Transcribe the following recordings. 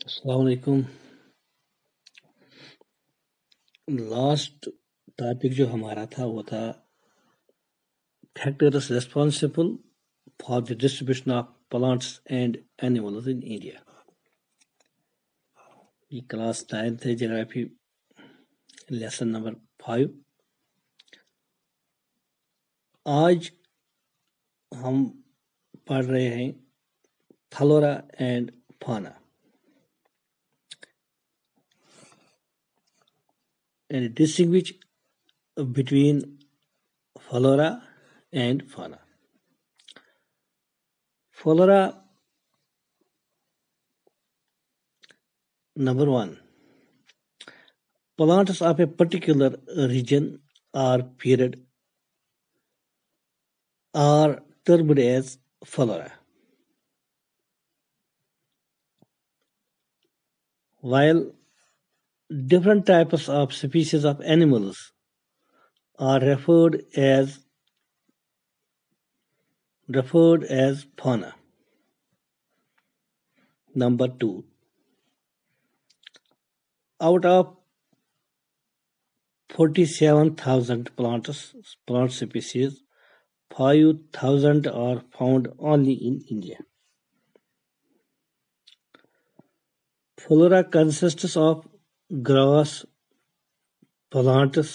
السلام علیکم. Last topic جو ہمارا تھا وہ تھا factors responsible for the distribution of plants and animals in India. یہ کلاس 9 ہے، جغرافی لیسن نمبر 5. آج ہم پڑھ رہے ہیں flora and fauna and distinguish between flora and fauna. Flora, number 1. Plants of a particular region or period are termed as flora, while different types of species of animals are referred as fauna. Number 2. Out of 47,000 plant species, 5,000 are found only in India. Flora consists of grass, plants,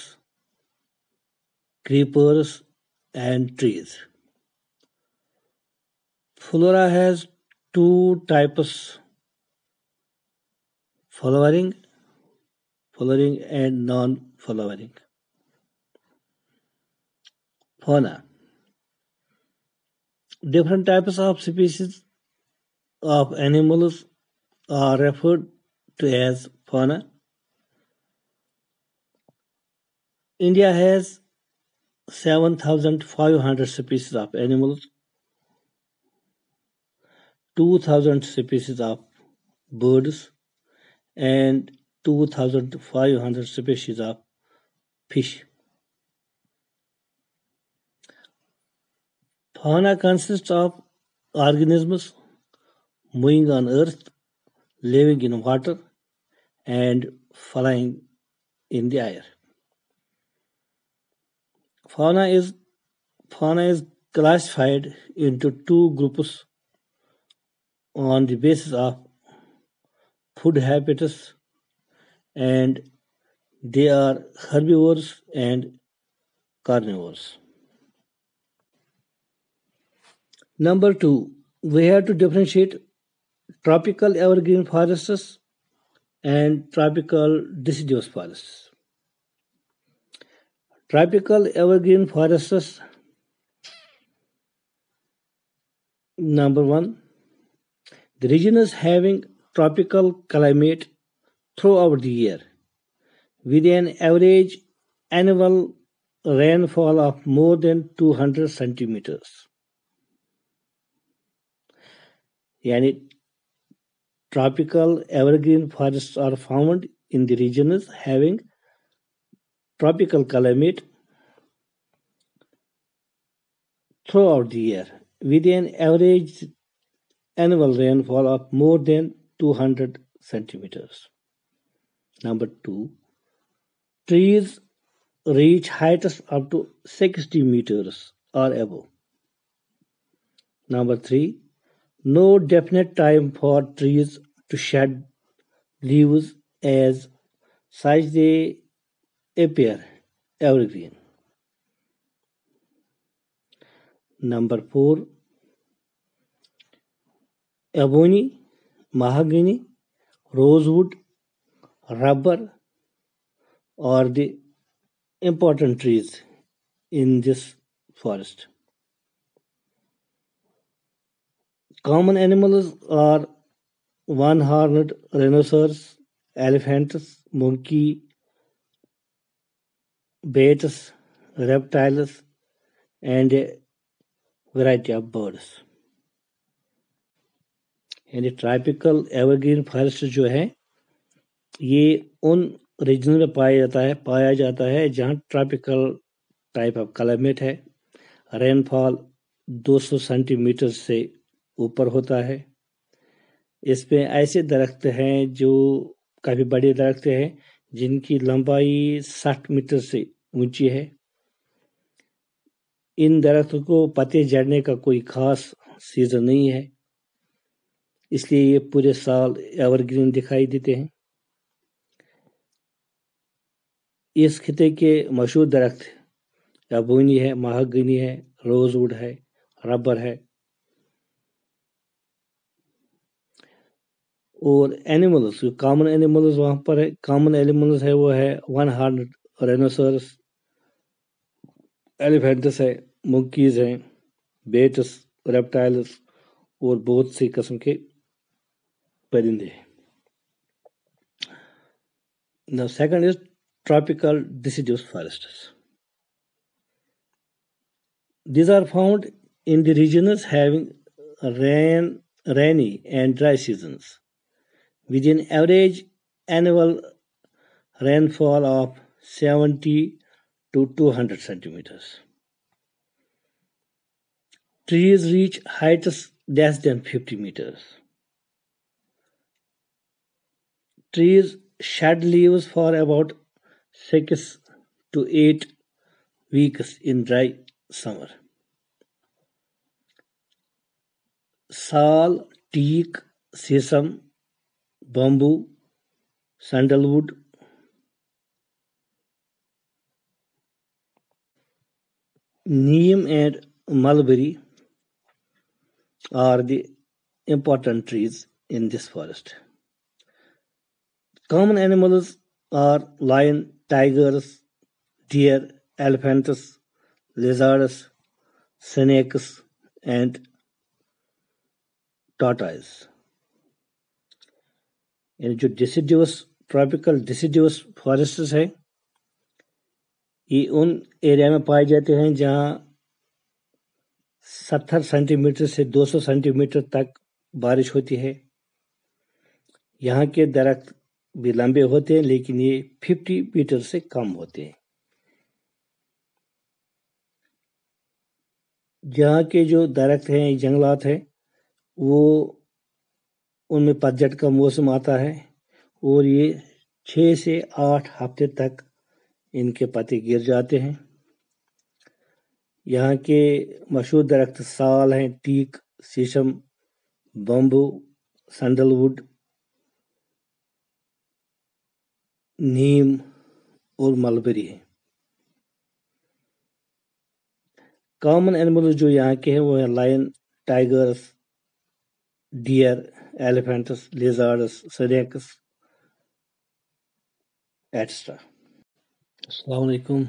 creepers, and trees. Flora has two types: flowering and non-flowering. Fauna. Different types of species of animals are referred to as fauna. India has 7,500 species of animals, 2,000 species of birds, and 2,500 species of fish. Fauna consists of organisms moving on earth, living in water, and flying in the air. Fauna is classified into two groups on the basis of food habits, and they are herbivores and carnivores. Number 2, we have to differentiate tropical evergreen forests and tropical deciduous forests. Tropical evergreen forests. Number 1, the regions having tropical climate throughout the year, with an average annual rainfall of more than 200 centimeters. Yani tropical evergreen forests are found in the regions having tropical climate throughout the year, with an average annual rainfall of more than 200 centimeters. Number 2, trees reach heights up to 60 meters or above. Number 3, no definite time for trees to shed leaves, as such they appear evergreen. Number 4, ebony, mahogany, rosewood, rubber are the important trees in this forest. Common animals are one-horned rhinoceros, elephants, monkey, bats, reptiles, and a variety of birds. یعنی tropical evergreen forest جو ہے یہ ان region میں پایا جاتا ہے جہاں tropical type of climate ہے، رین فال 200 سینٹی میٹر سے اوپر ہوتا ہے، اس پہ ایسے درخت ہیں جو کافی بڑے درخت ہیں جن کی لمبائی 60 میٹر سے اونچی ہے. ان درختوں کو پتے جھڑنے کا کوئی خاص سیزن نہیں ہے، اس لیے یہ پورے سال ایور گرین دکھائی دیتے ہیں. اس خطے کے مشہور درخت ابونی ہے، مہاگنی ہے، روز ووڈ ہے، ربر ہے. اور اینیملز، جو کامن اینیملز وہاں پر ہے، کامن اینیملز ہے وہ ہے 1 ہارنڈ رینوسورس، ایلیفینٹس ہے، منکیز ہیں، بیٹس، ریپٹائلز اور بہت سی قسم کے پرندے ہیں. Now second is tropical deciduous forests. These are found in the regions having rainy and dry seasons, with an average annual rainfall of 70 to 200 centimeters. Trees reach heights less than 50 meters. Trees shed leaves for about 6 to 8 weeks in dry summer. Sal, teak, sesame, bamboo, sandalwood, neem and mulberry are the important trees in this forest. Common animals are lion, tigers, deer, elephants, lizards, snakes, and tortoise. یعنی جو ڈیسیڈیوس tropical ڈیسیڈیوس forests ہے یہ ان area میں پائے جاتے ہیں جہاں 70 centi metre سے 200 سینٹی میٹر تک بارش ہوتی ہے. یہاں کے درخت بھی لمبے ہوتے ہیں لیکن یہ 50 میٹر سے کم ہوتے ہیں. جہاں کے جو درخت ہیں جنگلات ہیں وہ ان میں پتجھڑ کا موسم آتا ہے اور یہ 6 سے 8 ہفتے تک ان کے پتے گر جاتے ہیں. یہاں کے مشہور درخت سال ہیں، ٹیک، شیشم، بمبو، سینڈل ووڈ، نیم اور ملبری ہیں. کامن اینیملز جو یہاں کے ہیں وہ ہیں lion, tigers, deer, elephants, lizards, snakes etcetera. السلام علیکم.